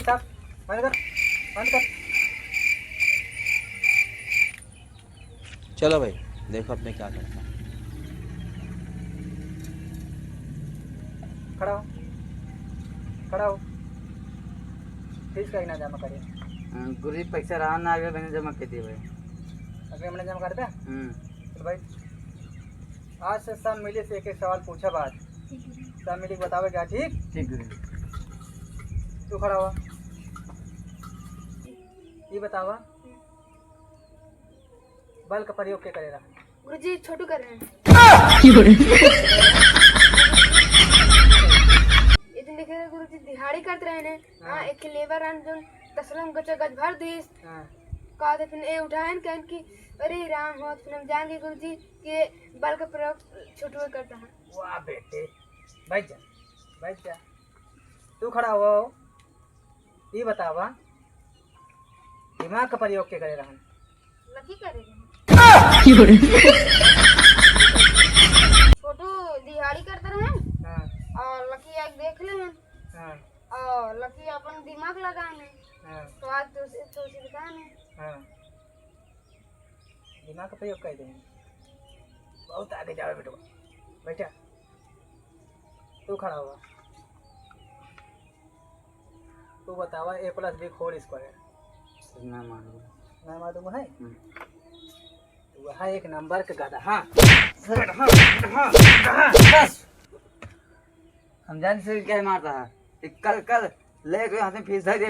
Stop, बंद कर, बंद कर। चलो भाई, देखो अब मैं क्या करता हूँ। खड़ा हो, खड़ा हो। फीस का इतना जमा करिए। गुरुजी पैसा रहा ना आगे मैंने जमा कर दिया भाई। अगले महीने जमा कर दे। चल भाई, आज से सब मिले से एक एक सवाल पूछा बात, सब मिले बताओगे क्या? ठीक ठीक गुरुजी। तू खड़ा हुआ, ये बतावा बल का प्रयोग क्या करेगा? गुरुजी छोटू कर रहे हैं। इतने लिखे रहे गुरुजी दिहाड़ी करते रहे ने। हाँ एक लेबर आन जो तसलम गच गज भर दिस। कहा थे फिर ए उठाएं कहन की अरे राम हो फिर हम जाएंगे गुरुजी कि बल का प्रयोग छोटू करता है। वाह बेटे, बैठ जा, बैठ जा। तू खड़ा हुआ हो, ये बतावा दिमाग का प्रयोग क्या करेगा? हम लकी करेंगे। छोटू दिहाड़ी करते रहे हाँ और लकी एक देख ले हाँ और लकी अपन दिमाग लगाए हाँ तो आज तो दिखाए हाँ, दिमाग का प्रयोग कर देंगे। बहुत आगे जाओ बेटो, बैठा। तू खड़ा हुआ, तू बतावा ए प्लस बी होल स्क्वायर ना मालूम। ना मालूम है? वह एक नंबर का गधा। हाँ हम जान से क्या मारता है कल कल ले गए हाथ में फीस दे दे।